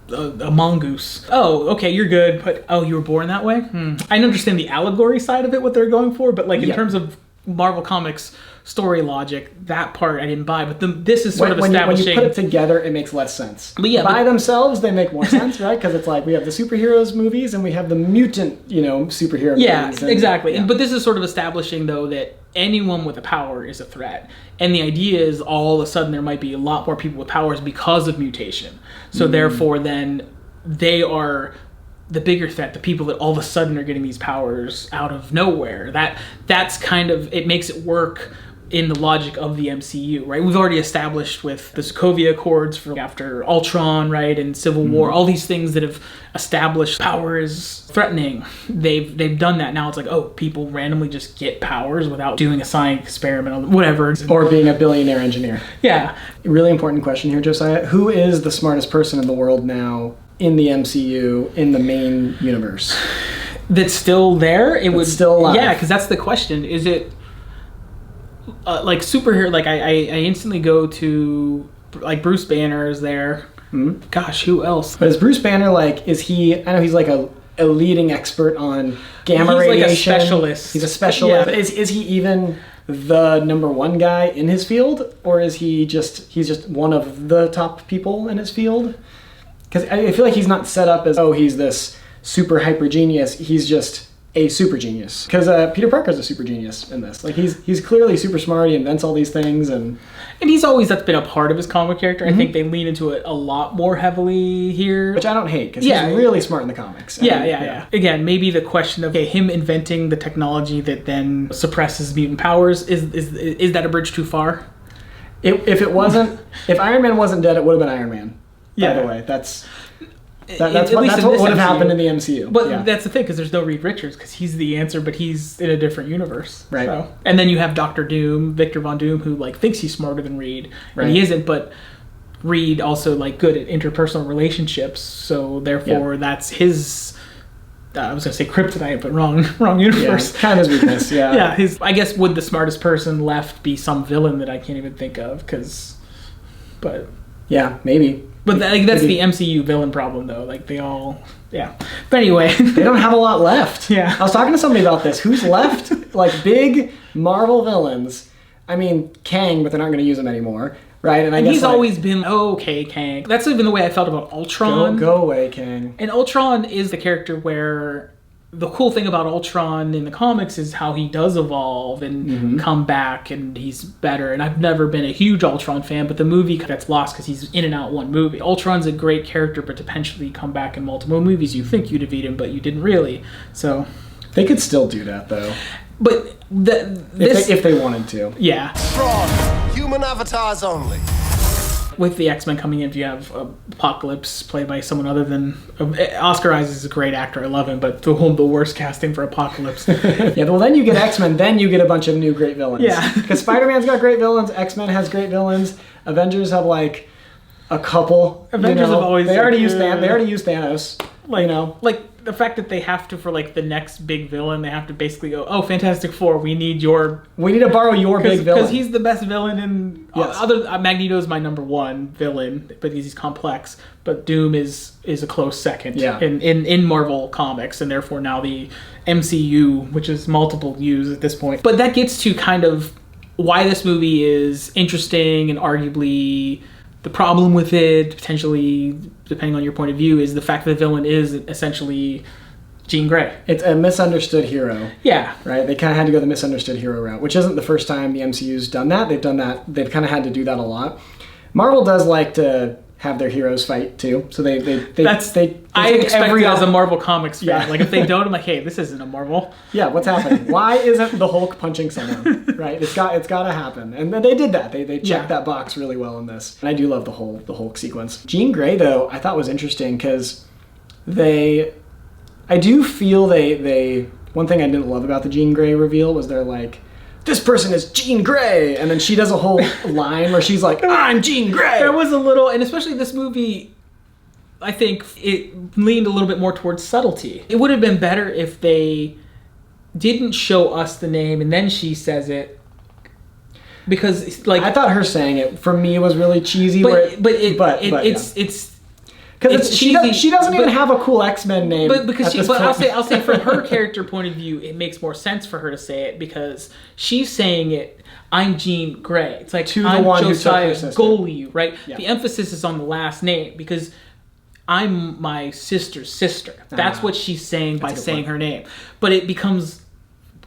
a mongoose. Oh, okay, you're good, but you were born that way? I understand the allegory side of it, what they're going for, but in terms of Marvel Comics story logic, that part I didn't buy. But this is sort of establishing. When you put it together, it makes less sense. But by themselves, they make more sense, right? Because it's like we have the superheroes movies and we have the mutant, superhero movies. Yeah, exactly. But this is sort of establishing, though, that anyone with a power is a threat. And the idea is all of a sudden there might be a lot more people with powers because of mutation. So therefore, then they are the bigger threat, the people that all of a sudden are getting these powers out of nowhere. That's kind of, it makes it work in the logic of the MCU, right? We've already established with the Sokovia Accords for after Ultron, right, and Civil War, all these things that have established power is threatening. They've done that. Now it's like, people randomly just get powers without doing a science experiment or whatever. Or being a billionaire engineer. Yeah. Really important question here, Josiah. Who is the smartest person in the world now in the MCU, in the main universe? That's still there? Still alive. Yeah, because that's the question. Is it superhero? I instantly go to Bruce Banner is there. Gosh, who else? But is Bruce Banner is he? I know he's a leading expert on gamma radiation. He's a specialist. He's a specialist. Yeah. Is he even the number one guy in his field, or is he's just one of the top people in his field? Because I feel like he's not set up as he's this super hyper genius. He's just a super genius. Because Peter Parker's a super genius in this. He's clearly super smart. He invents all these things and that's been a part of his comic character. I think they lean into it a lot more heavily here, which I don't hate because he's really smart in the comics. Yeah. Again, maybe the question of him inventing the technology that then suppresses mutant powers is that a bridge too far? If Iron Man wasn't dead, it would have been Iron Man. By the way, that's what would have happened in the MCU. But that's the thing, because there's no Reed Richards, because he's the answer, but he's in a different universe. Right. So. And then you have Dr. Doom, Victor Von Doom, who thinks he's smarter than Reed, and he isn't. But Reed also good at interpersonal relationships, so therefore that's his I was gonna say kryptonite, but wrong universe. Yeah, kind of his weakness. Yeah. Yeah, he's. I guess would the smartest person left be some villain that I can't even think of? But yeah, maybe. But that's the MCU villain problem, though. Like they all, yeah. But anyway, they don't have a lot left. Yeah. I was talking to somebody about this. Who's left? Like big Marvel villains. I mean, Kang, but they're not going to use him anymore, right? And he's always been okay, Kang. That's even the way I felt about Ultron. Go away, Kang. And Ultron is the character where the cool thing about Ultron in the comics is how he does evolve and come back, and he's better. And I've never been a huge Ultron fan, but the movie gets lost because he's in and out one movie. Ultron's a great character, but to potentially come back in multiple movies, you think you defeat him, but you didn't really. So they could still do that, though. But if they wanted to. Yeah. Strong. Human avatars only. With the X-Men coming in, you have Apocalypse played by someone other than... Oscar Isaac is a great actor, I love him, but the worst casting for Apocalypse. Yeah, well then you get X-Men, then you get a bunch of new great villains. Yeah. Because Spider-Man's got great villains, X-Men has great villains, Avengers have like a couple. Avengers have always... They already used Thanos. Like the fact that they have to, for like the next big villain, they have to basically go, oh, Fantastic Four, we need to borrow your big villain. Because he's the best villain in... Yes. Magneto's my number one villain, but he's complex. But Doom is a close second in Marvel Comics, and therefore now the MCU, which is multiple U's at this point. But that gets to kind of why this movie is interesting, and arguably the problem with it, potentially, depending on your point of view, is the fact that the villain is essentially Jean Grey. It's a misunderstood hero. Yeah. Right? They kind of had to go the misunderstood hero route, which isn't the first time the MCU's done that. They've done that. They've kind of had to do that a lot. Marvel does like to have their heroes fight too, so they I expect it as a Marvel Comics fan. Yeah. Like if they don't, I'm like, hey, this isn't a Marvel. Yeah, what's happening? Why isn't the Hulk punching someone? Right? It's got to happen, and then they did that. They checked that box really well in this, and I do love the Hulk sequence. Jean Grey though, I thought was interesting because I do feel they one thing I didn't love about the Jean Grey reveal was they're like, this person is Jean Grey, and then she does a whole line where she's like, I'm Jean Grey. There was a little, and especially this movie, I think it leaned a little bit more towards subtlety. It would have been better if they didn't show us the name and then she says it, because like I thought her saying it for me was really cheesy. It's because she doesn't even have a cool X-Men name. I'll say from her character point of view, it makes more sense for her to say it because she's saying it. I'm Jean Grey. It's like I'm Josiah Goalie, right? Yeah. The emphasis is on the last name because I'm my sister's sister. That's what she's saying by saying her name. But it becomes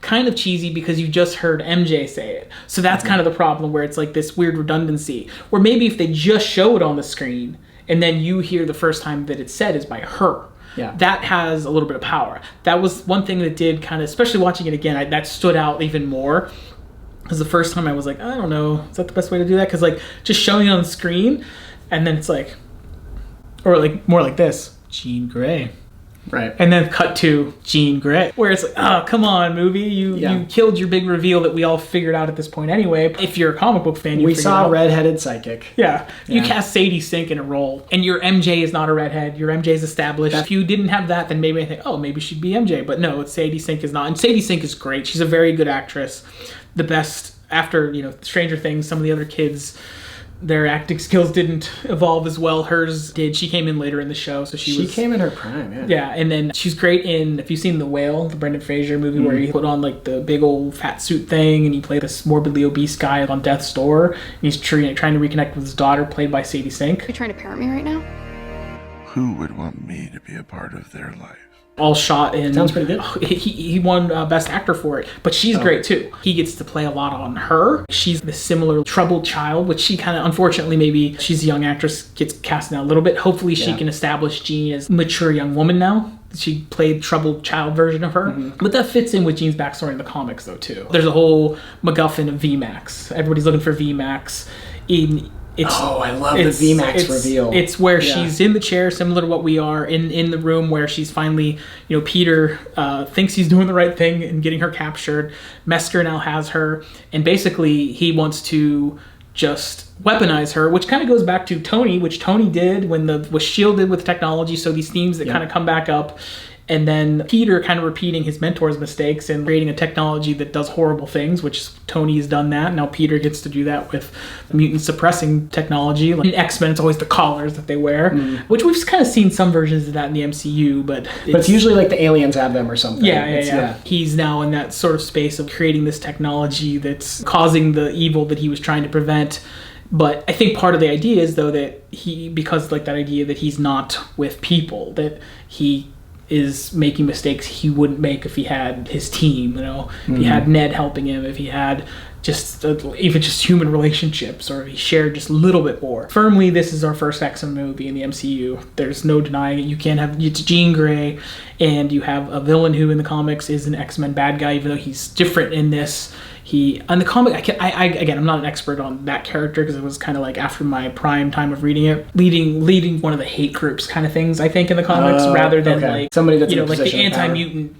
kind of cheesy because you just heard MJ say it. So that's kind of the problem, where it's like this weird redundancy. Where maybe if they just show it on the screen and then you hear the first time that it's said is by her. Yeah. That has a little bit of power. That was one thing that did kind of, especially watching it again, that stood out even more. Because the first time I was like, I don't know, is that the best way to do that? Because like just showing it on the screen, and then it's like, or like more like this, Jean Grey. Right. And then cut to Jean Grey, where it's like, oh, come on, movie. You killed your big reveal that we all figured out at this point anyway. If you're a comic book fan, we saw a redheaded psychic. Yeah. You cast Sadie Sink in a role, and your MJ is not a redhead. Your MJ is established. If you didn't have that, then maybe I think, oh, maybe she'd be MJ. But no, Sadie Sink is not. And Sadie Sink is great. She's a very good actress. The best after, Stranger Things, some of the other kids, their acting skills didn't evolve as well. Hers did. She came in later in the show, so she came in her prime, yeah. Yeah, and then she's great in, if you've seen The Whale, the Brendan Fraser movie, where he put on like the big old fat suit thing, and he played this morbidly obese guy on death's door, and he's trying to reconnect with his daughter, played by Sadie Sink. Are you trying to parent me right now? Who would want me to be a part of their life? All shot in... Sounds pretty good. He won Best Actor for it, but she's great too. He gets to play a lot on her. She's the similar troubled child, which she kind of, unfortunately, maybe she's a young actress, gets cast now a little bit. Hopefully she can establish Jean as a mature young woman now. She played troubled child version of her. But that fits in with Jean's backstory in the comics though too. There's a whole MacGuffin of VMAX. Everybody's looking for VMAX. I love the VMAX reveal. It's where she's in the chair, similar to what we are, in the room where she's finally, Peter thinks he's doing the right thing and getting her captured. Mesker now has her, and basically he wants to just weaponize her, which kind of goes back to Tony, which Tony did when was shielded with technology, so these themes that kind of come back up. and then Peter kind of repeating his mentor's mistakes and creating a technology that does horrible things, which Tony's done that. Now Peter gets to do that with mutant suppressing technology. Like in X-Men, it's always the collars that they wear, which we've kind of seen some versions of that in the MCU, but it's usually like the aliens have them or something. Yeah. He's now in that sort of space of creating this technology that's causing the evil that he was trying to prevent. But I think part of the idea is, though, that because like that idea that he's not with people, that he is making mistakes he wouldn't make if he had his team, if he had Ned helping him, if he had just even just human relationships, or if he shared just a little bit more. Firmly, this is our first X-Men movie in the MCU. There's no denying it. You can't have, it's Jean Grey, and you have a villain who in the comics is an X-Men bad guy, even though he's different in this. On the comic, I'm not an expert on that character because it was kind of like after my prime time of reading it, leading one of the hate groups kind of things, I think, in the comics, rather than like somebody that's like the anti-mutant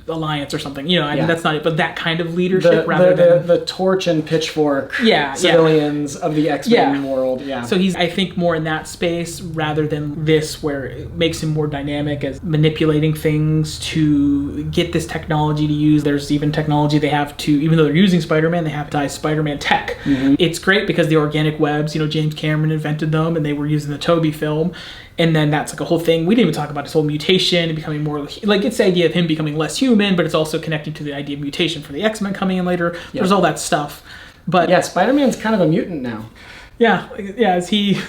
alliance or something, that's not it, but that kind of leadership rather than the torch and pitchfork civilians of the X-Men world. So he's, I think, more in that space rather than this, where it makes him more dynamic as manipulating things to get this technology to use. There's even technology they have to, even though they're using Spider-Man, they have to use Spider-Man tech. It's great because the organic webs, James Cameron invented them, and they were using the Toby film. And then that's like a whole thing. We didn't even talk about his whole mutation and becoming more like, it's the idea of him becoming less human, but it's also connecting to the idea of mutation for the X-Men coming in later. There's all that stuff. But yeah, Spider-Man's kind of a mutant now. Yeah. Is he?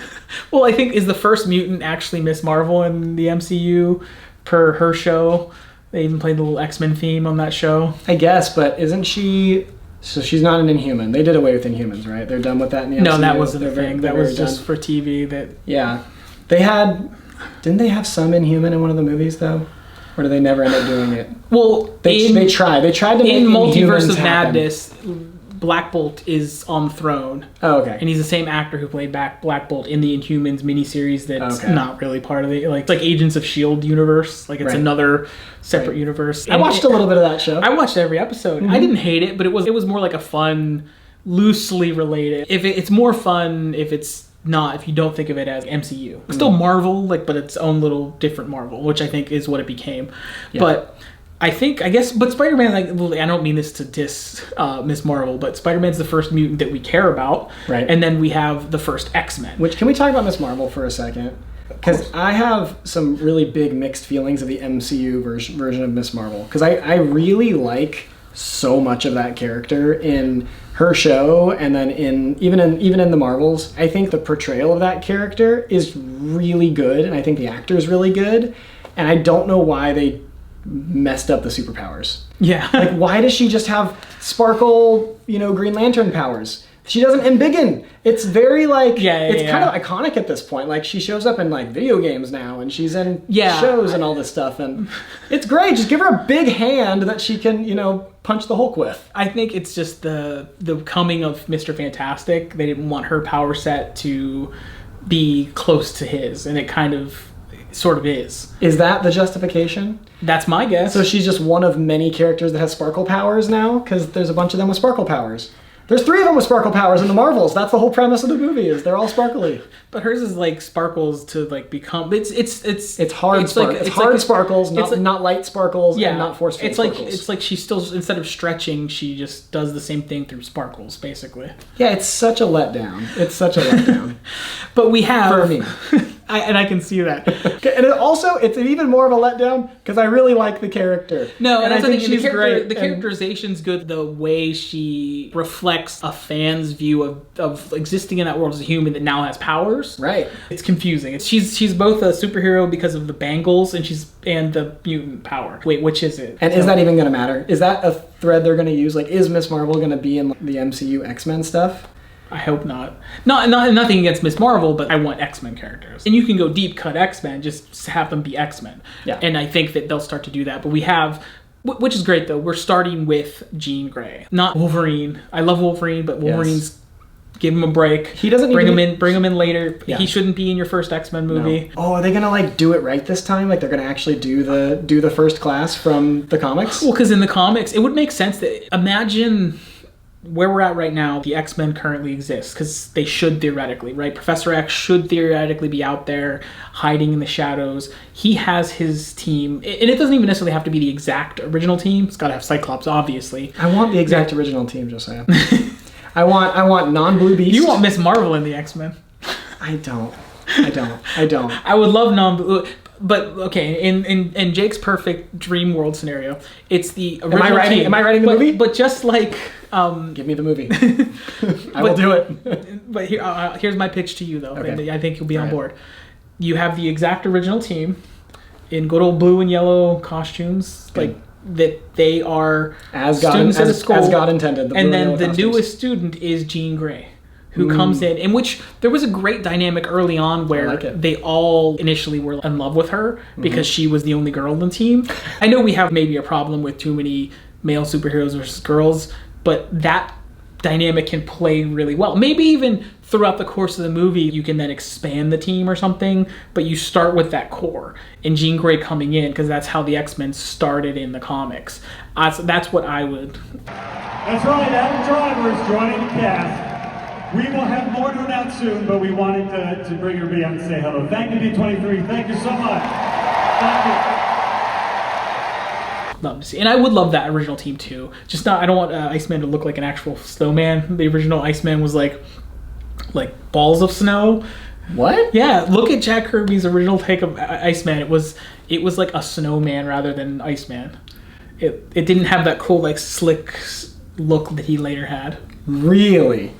Well, I think is the first mutant actually Miss Marvel in the MCU per her show. They even played the little X-Men theme on that show. I guess, but isn't she? So she's not an Inhuman. They did away with Inhumans, right? They're done with that in the MCU. No, that wasn't a thing. That was just for TV. Didn't they have some Inhuman in one of the movies though? Or did they never end up doing it? Well, they tried to make in Multiverse of happen. Madness, Black Bolt is on the throne. Oh, okay. And he's the same actor who played Black Bolt in the Inhumans miniseries that's not really part of the, it's like Agents of S.H.I.E.L.D. universe. Like it's another separate universe. I watched a little bit of that show. I watched every episode. I didn't hate it, but it was more like a fun, loosely related. It's more fun if it's not, if you don't think of it as MCU. It's still Marvel, but its own little different Marvel, which I think is what it became. But but Spider-Man, I don't mean this to diss Miss Marvel, but Spider-Man's the first mutant that we care about. Right. And then we have the first X-Men. Which, can we talk about Miss Marvel for a second? Because I have some really big mixed feelings of the MCU version of Miss Marvel. Because I really like so much of that character in her show, and then even in the Marvels. I think the portrayal of that character is really good, and I think the actor is really good, and I don't know why they messed up the superpowers. Yeah. Why does she just have sparkle, Green Lantern powers? She doesn't embiggen. It's very it's kind of iconic at this point. She shows up in video games now, and she's in shows and all this stuff, and it's great. Just give her a big hand that she can, punch the Hulk with. I think it's just the coming of Mr. Fantastic. They didn't want her power set to be close to his, and it kind of sort of is. Is that the justification? That's my guess. So she's just one of many characters that has sparkle powers now? Because there's a bunch of them with sparkle powers. There's 3 of them with sparkle powers in the Marvels. That's the whole premise of the movie, is they're all sparkly. But hers is sparkles to become. It's hard sparkles. It's hard sparkles, not light sparkles, and not forceful sparkles. It's like she still, instead of stretching, she just does the same thing through sparkles, basically. Yeah, it's such a letdown. But we have, for me. I can see that. And it's even more of a letdown because I really like the character. No, and I think she's great. The characterization's good. The way she reflects a fan's view of existing in that world as a human that now has powers. Right. It's confusing. She's both a superhero because of the bangles and the mutant power. Wait, which is it? And is that even going to matter? Is that a thread they're going to use? Is Miss Marvel going to be in the MCU X-Men stuff? I hope not. Nothing against Miss Marvel, but I want X-Men characters. And you can go deep cut X-Men, just have them be X-Men. Yeah. And I think that they'll start to do that. But we have, which is great though, we're starting with Jean Grey. Not Wolverine. I love Wolverine, but Wolverine's, give him a break. He doesn't bring him in later. Yeah. He shouldn't be in your first X-Men movie. No. Oh, are they gonna do it right this time? They're gonna actually do the first class from the comics? Well, because in the comics, it would make sense that, imagine where we're at right now, the X-Men currently exist because they should theoretically, right? Professor X should theoretically be out there hiding in the shadows. He has his team, and it doesn't even necessarily have to be the exact original team. It's got to have Cyclops, obviously. I want the exact original team, Josiah. I want non-Blue Beast. You want Miss Marvel in the X-Men. I don't. I would love non-Blue. But okay, in Jake's perfect dream world scenario, it's the original team. Am I writing the movie? But just like, give me the movie. I will do it. But here's my pitch to you, though. Okay. And I think you'll be on board. You have the exact original team in good old blue and yellow costumes, like that they are students at a school, as God intended. And then the newest student is Jean Grey, who comes in which there was a great dynamic early on where they all initially were in love with her because she was the only girl on the team. I know we have maybe a problem with too many male superheroes versus girls, but that dynamic can play really well. Maybe even throughout the course of the movie, you can then expand the team or something, but you start with that core and Jean Grey coming in because that's how the X-Men started in the comics. That's what I would. That's right, Adam Driver is joining the cast. We will have more to announce soon, but we wanted to bring her beyond and say hello. Thank you, D23. Thank you so much. Thank you. Love to see, and I would love that original team too. Just not, I don't want Iceman to look like an actual snowman. The original Iceman was like balls of snow. What? Yeah, look at Jack Kirby's original take of Iceman. It was like a snowman rather than Iceman. It didn't have that cool like slick look that he later had. Really?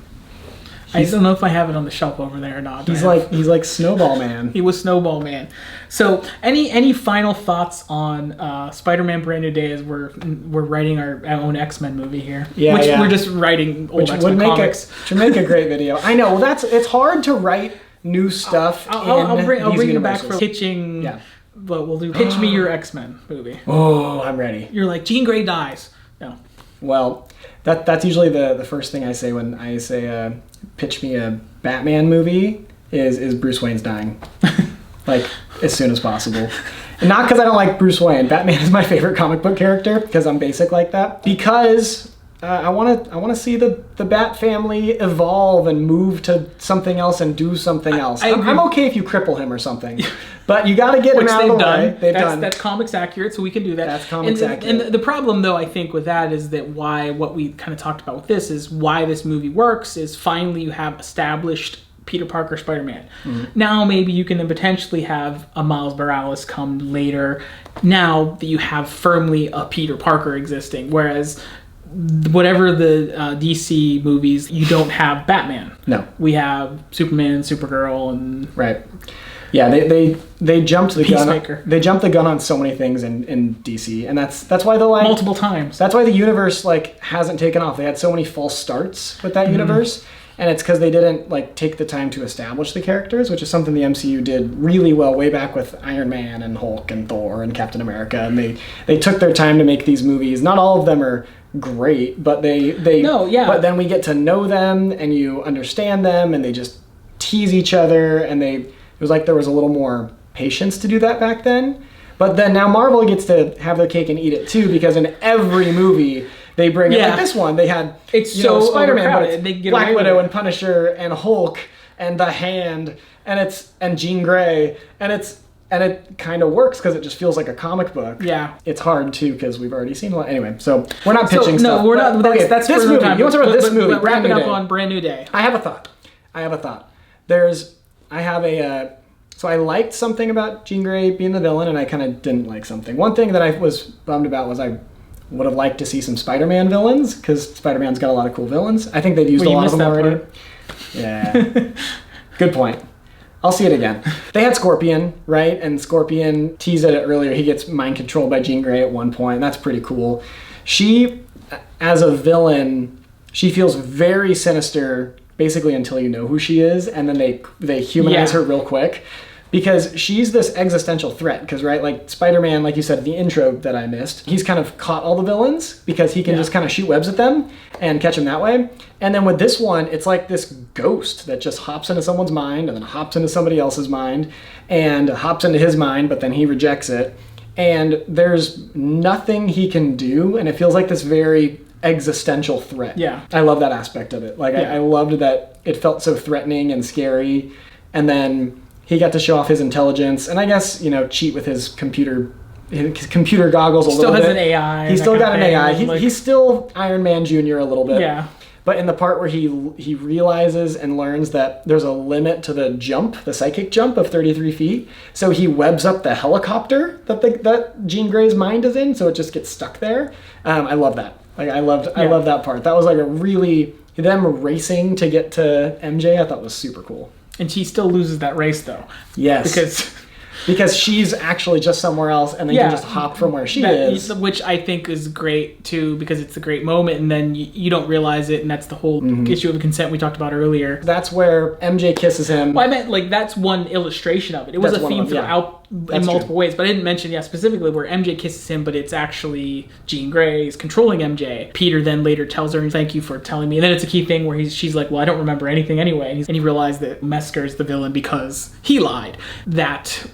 I don't know if I have it on the shelf over there or not. He's like Snowball Man. He was Snowball Man. So, any final thoughts on Spider-Man: Brand New Day as we're writing our own X-Men movie here? Yeah, we're just writing old X-Men comics. Which would make a great video. I know. Well, it's hard to write new stuff. I'll bring you back for pitching. Yeah. But we'll do pitch me your X-Men movie. Oh, I'm ready. You're like Jean Grey dies. No. Well, that's usually the first thing I say when I say pitch me a Batman movie is Bruce Wayne's dying. Like, as soon as possible. And not because I don't like Bruce Wayne. Batman is my favorite comic book character because I'm basic like that. Because I want to see the Bat family evolve and move to something else and do something else. I'm okay if you cripple him or something. But you got to get him out of the way. They've done. That's comics accurate, so we can do that. That's comics accurate. And the problem, though, I think with that is that what we kind of talked about with this is why this movie works is finally you have established Peter Parker Spider-Man. Now maybe you can then potentially have a Miles Morales come later now that you have firmly a Peter Parker existing, whereas whatever the DC movies, you don't have Batman. No. We have Superman, Supergirl, and... Right. Yeah, they jumped the Peacemaker. gun. They jumped the gun on so many things in DC, and that's why the multiple times. That's why the universe hasn't taken off. They had so many false starts with that universe, and it's because they didn't take the time to establish the characters, which is something the MCU did really well way back with Iron Man and Hulk and Thor and Captain America, and they took their time to make these movies. Not all of them are great, but but then we get to know them and you understand them, and they just tease each other, and it was like there was a little more patience to do that back then. But then now Marvel gets to have their cake and eat it too, because in every movie they bring in, like this one, they had Spider-Man, but it's Black Widow and Punisher and Hulk and the Hand and Jean Grey, and it kind of works because it just feels like a comic book. Yeah. It's hard too because we've already seen a lot. Anyway, so we're not pitching stuff. No, we're not. That's this movie. You want to talk about this movie? Wrap it up on Brand New Day. I have a thought. So I liked something about Jean Grey being the villain, and I kind of didn't like something. One thing that I was bummed about was I would have liked to see some Spider-Man villains, because Spider-Man's got a lot of cool villains. I think they've used a lot of them already. Yeah. Good point. I'll see it again. They had Scorpion, right? And Scorpion teased it earlier. He gets mind controlled by Jean Grey at one point, and that's pretty cool. She, as a villain, she feels very sinister basically until you know who she is, and then they humanize her real quick, because she's this existential threat. Because Spider-Man, like you said, the intro that I missed, he's kind of caught all the villains because he can just kind of shoot webs at them and catch them that way. And then with this one, it's like this ghost that just hops into someone's mind and then hops into somebody else's mind and hops into his mind, but then he rejects it. And there's nothing he can do, and it feels like this very existential threat. Yeah. I love that aspect of it. Like, I loved that it felt so threatening and scary. And then he got to show off his intelligence and I guess, cheat with his computer goggles a little bit. Still has an AI. He's still got an AI. He's still Iron Man Jr. a little bit. Yeah. But in the part where he realizes and learns that there's a limit to the psychic jump of 33 feet, so he webs up the helicopter that Jean Grey's mind is in, so it just gets stuck there. I love that. Like I loved that part. That was like them racing to get to MJ. I thought was super cool. And she still loses that race though. Yes. Because she's actually just somewhere else and then can just hop from where she is. Which I think is great, too, because it's a great moment, and then you don't realize it, and that's the whole issue of consent we talked about earlier. That's where MJ kisses him. Well, I meant, that's one illustration of it. It was a theme throughout in multiple ways, but I didn't mention, specifically where MJ kisses him, but it's actually Jean Grey's controlling MJ. Peter then later tells her, thank you for telling me. And then it's a key thing where she's like, well, I don't remember anything anyway. And he realized that Mesker's the villain because he lied. That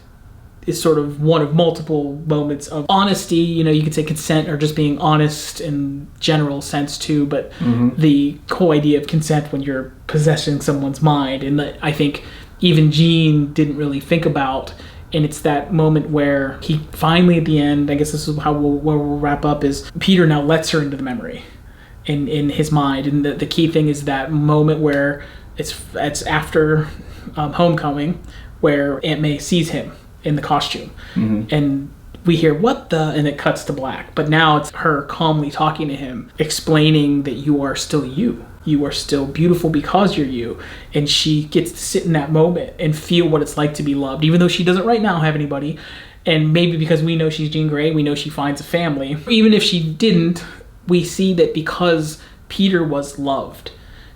is sort of one of multiple moments of honesty. You could say consent or just being honest in general sense too, but the whole idea of consent when you're possessing someone's mind, and that I think even Jean didn't really think about. And it's that moment where he finally at the end, I guess this is how we'll wrap up, is Peter now lets her into the memory in his mind. And the key thing is that moment where it's after Homecoming, where Aunt May sees him in the costume, and we hear what the, and it cuts to black, but now it's her calmly talking to him, explaining that you are still you are still beautiful because you're you, and she gets to sit in that moment and feel what it's like to be loved, even though she doesn't right now have anybody. And maybe because we know she's Jean Grey, we know she finds a family. Even if she didn't, we see that because Peter was loved,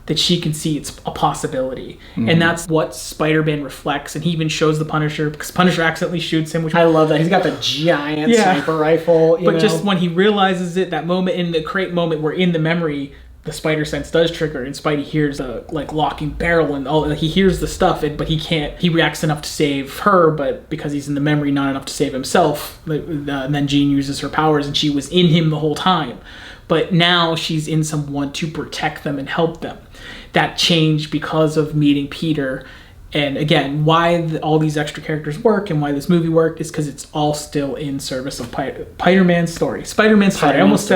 that she can see it's a possibility. And that's what Spider-Man reflects. And he even shows the Punisher, because Punisher accidentally shoots him. Which I love that. He's got the giant sniper rifle. But just when he realizes it, that moment, in the crate moment where in the memory, the spider sense does trigger, and Spidey hears the locking barrel and all. He hears the stuff, but he can't. He reacts enough to save her, but because he's in the memory, not enough to save himself. And then Jean uses her powers, and she was in him the whole time. But now she's in someone to protect them and help them. That changed because of meeting Peter. And again, why all these extra characters work and why this movie worked is because it's all still in service of Spider-Man's story. Spider-Man's story. I almost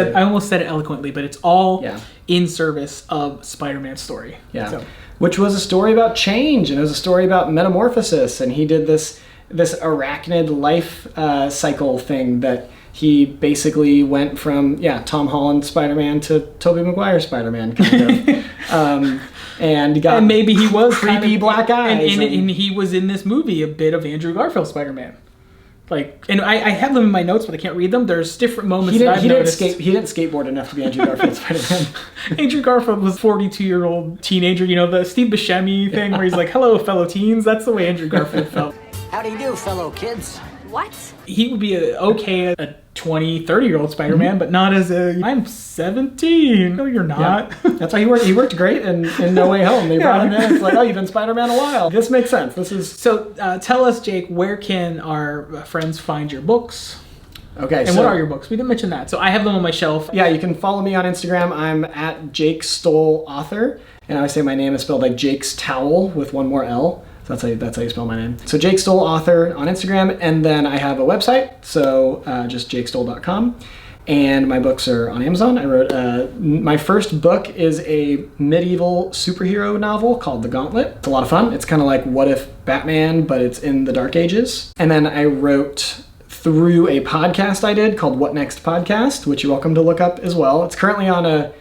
said it eloquently, but it's all in service of Spider-Man's story. Yeah. Which was a story about change, and it was a story about metamorphosis. And he did this arachnid life cycle thing that he basically went from Tom Holland Spider-Man to Tobey Maguire Spider-Man kind of. And maybe he was creepy black eyes. And he was in this movie a bit of Andrew Garfield Spider-Man. And I have them in my notes, but I can't read them. There's different moments he didn't noticed. He didn't skateboard enough to be Andrew Garfield Spider-Man. Andrew Garfield was a 42-year-old teenager. The Steve Buscemi thing where he's like, hello, fellow teens. That's the way Andrew Garfield felt. How do you do, fellow kids? What? He would be a 20, 30-year-old Spider-Man, but not as I'm 17. No, you're not. Yeah. That's how he worked. He worked great in No Way Home. They brought him in. It's like, oh, you've been Spider-Man a while. This makes sense. So tell us, Jake, where can our friends find your books? Okay. And what are your books? We didn't mention that. So I have them on my shelf. Yeah, you can follow me on Instagram. I'm at Jake Stowell Author. And I always say my name is spelled like Jake Stowell with one more L. So that's how you spell my name. So Jake Stowell Author on Instagram, and then I have a website, so just jakestowell.com, and my books are on Amazon. I wrote my first book is a medieval superhero novel called The Gauntlet. It's a lot of fun. It's kind of like What If Batman, but it's in the Dark Ages. And then I wrote through a podcast I did called What Next Podcast, which you're welcome to look up as well. It's currently on a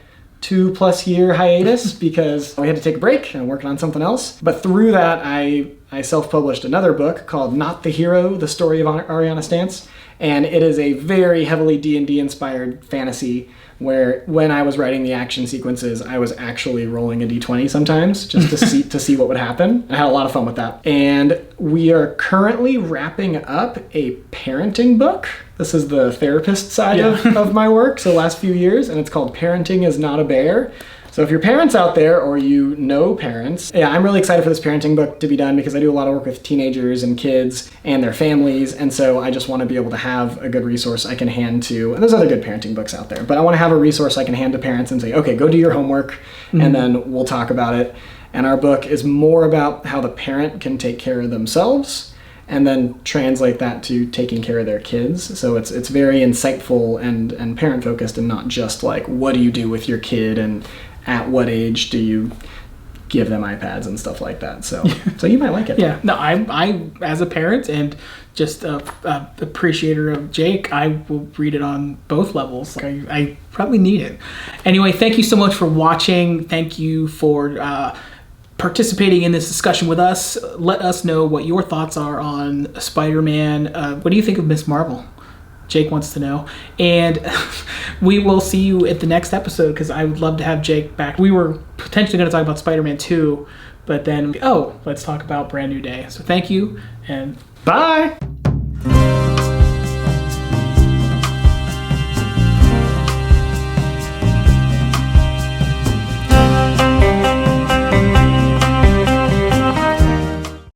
2+ year hiatus because we had to take a break and I'm working on something else. But through that, I self-published another book called Not the Hero, The Story of Ariana Stance. And it is a very heavily D&D inspired fantasy where when I was writing the action sequences, I was actually rolling a d20 sometimes just to see what would happen. I had a lot of fun with that. And we are currently wrapping up a parenting book. This is the therapist side of my work, so last few years, and it's called Parenting is Not a Bear. So if you're parents out there or you know parents, yeah, I'm really excited for this parenting book to be done because I do a lot of work with teenagers and kids and their families, and so I just want to be able to have a good resource I can hand to, and there's other good parenting books out there, but I want to have a resource I can hand to parents and say, okay, go do your homework, and then we'll talk about it. And our book is more about how the parent can take care of themselves and then translate that to taking care of their kids. So it's very insightful and parent focused, and not just like, what do you do with your kid and at what age do you give them iPads and stuff like that. So you might like it. Yeah, no, I as a parent and just a appreciator of Jake, I will read it on both levels. Like I probably need it. Anyway, thank you so much for watching. Thank you for participating in this discussion with us. Let us know what your thoughts are on Spider-Man. What do you think of Miss Marvel? Jake wants to know. And we will see you at the next episode, because I would love to have Jake back. We were potentially going to talk about Spider-Man 2, but then, let's talk about Brandnewday. So thank you, and bye!